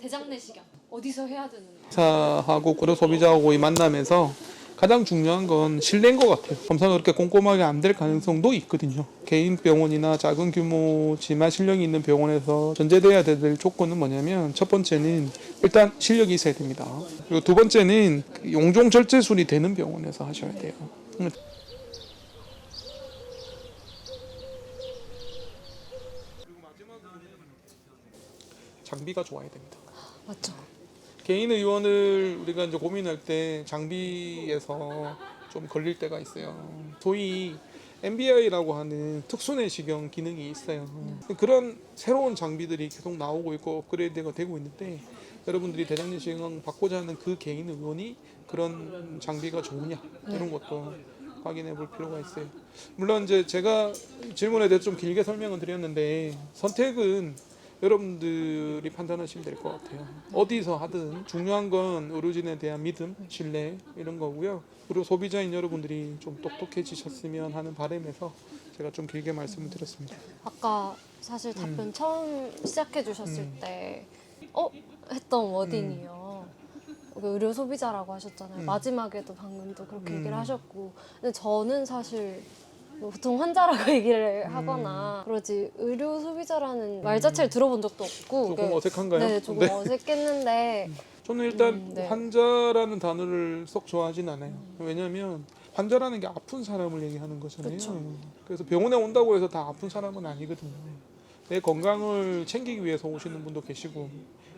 대장 내시경 어디서 해야 되는 거예요? 의사하고 의료 소비자하고 이 만남에서 가장 중요한 건 신뢰인 것 같아요. 검사가 그렇게 꼼꼼하게 안 될 가능성도 있거든요. 개인 병원이나 작은 규모지만 실력이 있는 병원에서 전제돼야 될 조건은 뭐냐면 첫 번째는 일단 실력이 있어야 됩니다. 그리고 두 번째는 용종 절제술이 되는 병원에서 하셔야 돼요. 장비가 좋아야 됩니다. 맞죠. 개인 의원을 우리가 이제 고민할 때 장비에서 좀 걸릴 때가 있어요. 소위 MBI라고 하는 특수내시경 기능이 있어요. 그런 새로운 장비들이 계속 나오고 있고 업그레이드가 되고 있는데 여러분들이 대장내시경 받고자 하는 그 개인 의원이 그런 장비가 좋으냐 이런 것도 확인해 볼 필요가 있어요. 물론 이제 제가 질문에 대해서 좀 길게 설명을 드렸는데 선택은 여러분들이 판단하시면 될 것 같아요. 어디서 하든 중요한 건 의료진에 대한 믿음, 신뢰 이런 거고요. 그리고 소비자인 여러분들이 좀 똑똑해지셨으면 하는 바람에서 제가 좀 길게 말씀을 드렸습니다. 아까 사실 답변 처음 시작해 주셨을 때 했던 워딩이요. 의료 소비자라고 하셨잖아요. 마지막에도 방금도 그렇게 얘기를 하셨고, 근데 저는 사실 뭐 보통 환자라고 얘기를 하거나 그러지 의료 소비자라는 말 자체를 들어본 적도 없고 조금 어색한가요? 네, 조금 어색했는데 저는 일단 네. 환자라는 단어를 썩 좋아하진 않아요. 왜냐하면 환자라는 게 아픈 사람을 얘기하는 거잖아요. 그쵸. 그래서 병원에 온다고 해서 다 아픈 사람은 아니거든요. 내 건강을 챙기기 위해서 오시는 분도 계시고,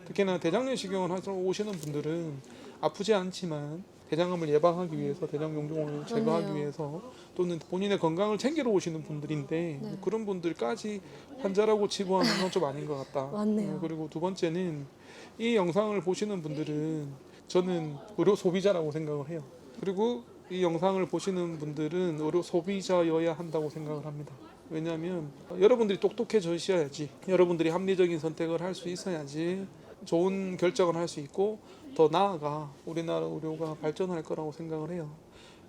특히나 대장내시경을 하러 오시는 분들은 아프지 않지만 대장암을 예방하기 위해서, 대장 용종을 제거하기 맞네요. 위해서 또는 본인의 건강을 챙기러 오시는 분들인데 그런 분들까지 환자라고 치부하는 건 좀 아닌 것 같다. 맞네요. 그리고 두 번째는 이 영상을 보시는 분들은 저는 의료 소비자라고 생각을 해요. 그리고 이 영상을 보시는 분들은 의료 소비자여야 한다고 생각을 합니다. 왜냐하면 여러분들이 똑똑해지셔야지, 여러분들이 합리적인 선택을 할 수 있어야지 좋은 결정을 할 수 있고 더 나아가 우리나라 의료가 발전할 거라고 생각을 해요.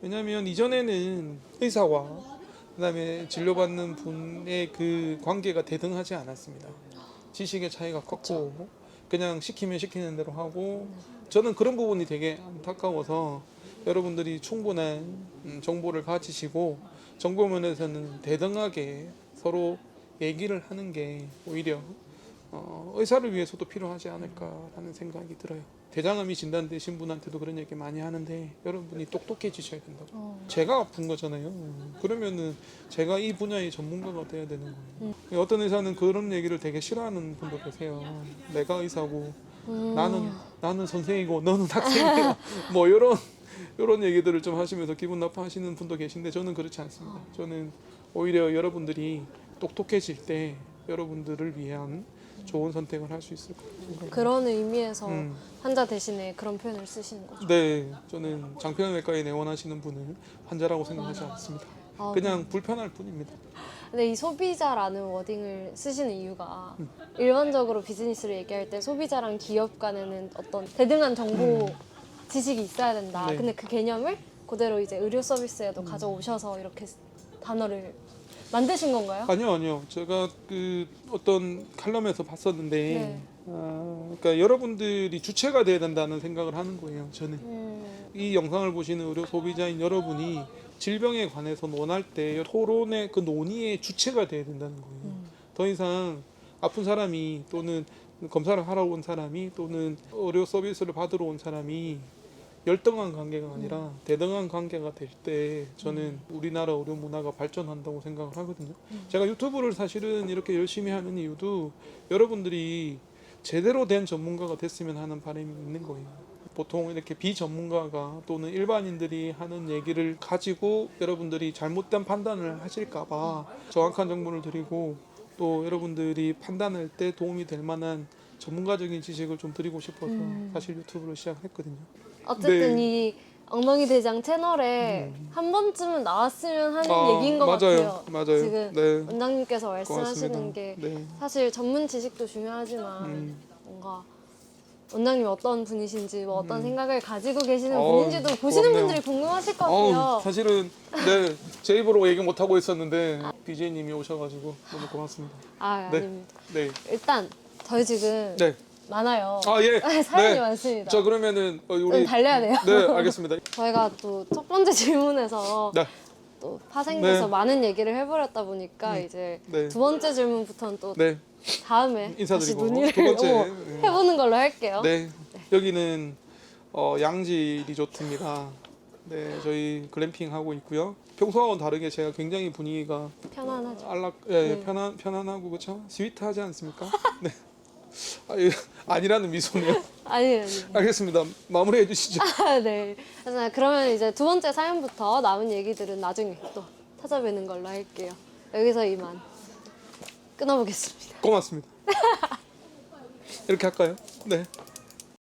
왜냐하면 이전에는 의사와 그다음에 진료받는 분의 그 관계가 대등하지 않았습니다. 지식의 차이가 컸고 그냥 시키면 시키는 대로 하고, 저는 그런 부분이 되게 안타까워서 여러분들이 충분한 정보를 가지시고 정보 면에서는 대등하게 서로 얘기를 하는 게 오히려 의사를 위해서도 필요하지 않을까라는 생각이 들어요. 대장암이 진단되신 분한테도 그런 얘기 많이 하는데 여러분이 똑똑해지셔야 된다고. 제가 아픈 거잖아요. 그러면은 제가 이 분야의 전문가가 돼야 되는 거예요. 어떤 의사는 그런 얘기를 되게 싫어하는 분도 계세요. 내가 의사고 나는 선생이고 너는 학생이야. 뭐 이런 얘기들을 좀 하시면서 기분 나빠하시는 분도 계신데 저는 그렇지 않습니다. 저는 오히려 여러분들이 똑똑해질 때 여러분들을 위한 좋은 선택을 할 수 있을 것 같아요. 그런 의미에서 환자 대신에 그런 표현을 쓰시는 거죠. 네, 저는 장편외과에 내원하시는 분을 환자라고 생각하지 않습니다. 그냥 불편할 뿐입니다. 근데 이 소비자라는 워딩을 쓰시는 이유가 일반적으로 비즈니스를 얘기할 때 소비자랑 기업 간에는 어떤 대등한 정보 지식이 있어야 된다. 네. 근데 그 개념을 그대로 이제 의료 서비스에도 가져오셔서 이렇게 단어를 만드신 건가요? 아니요. 제가 그 어떤 칼럼에서 봤었는데, 네. 그러니까 여러분들이 주체가 돼야 된다는 생각을 하는 거예요. 저는 이 영상을 보시는 의료 소비자인 여러분이 질병에 관해서 논할 때 토론의 그 논의의 주체가 돼야 된다는 거예요. 더 이상 아픈 사람이 또는 검사를 하러 온 사람이 또는 의료 서비스를 받으러 온 사람이 열등한 관계가 아니라 대등한 관계가 될 때 저는 우리나라 의료 문화가 발전한다고 생각을 하거든요. 제가 유튜브를 사실은 이렇게 열심히 하는 이유도 여러분들이 제대로 된 전문가가 됐으면 하는 바람이 있는 거예요. 보통 이렇게 비전문가가 또는 일반인들이 하는 얘기를 가지고 여러분들이 잘못된 판단을 하실까봐 정확한 정보를 드리고, 또 여러분들이 판단할 때 도움이 될 만한 전문가적인 지식을 좀 드리고 싶어서 사실 유튜브를 시작했거든요. 어쨌든 네. 이 엉덩이 대장 채널에 한 번쯤은 나왔으면 하는 얘기인 것 같아요. 맞아요. 지금 네. 원장님께서 말씀하시는 고맙습니다. 게 네. 사실 전문 지식도 중요하지만 뭔가 원장님이 어떤 분이신지 뭐 어떤 생각을 가지고 계시는 분인지도 보시는 고맙네요. 분들이 궁금하실 것 같아요. 사실은 네, 제 입으로 얘기 못 하고 있었는데 BJ님이 오셔가지고 너무 고맙습니다. 네. 아닙니다. 네. 일단 저희 지금 네. 많아요. 아 예. 사연이 네. 많습니다. 자 그러면은 우리 달려야 돼요. 네 알겠습니다. 저희가 또 첫 번째 질문에서 네. 또 파생돼서 네. 많은 얘기를 해버렸다 보니까 이제 네. 두 번째 질문부터는 또 네. 다음에 인사드리고 다시 논의를 두 번째 해보는 걸로 할게요. 네. 여기는 양지 리조트입니다. 네, 저희 글램핑 하고 있고요. 평소와는 다르게 제가 굉장히 분위기가 편안하죠. 네. 편안하고 그렇죠? 스위트하지 않습니까? 네. 아니라는 미소네요. 아니. 알겠습니다. 마무리해 주시죠. 네. 그래서 그러면 이제 두 번째 사연부터 남은 얘기들은 나중에 또 찾아뵈는 걸로 할게요. 여기서 이만 끊어보겠습니다. 고맙습니다. 이렇게 할까요? 네.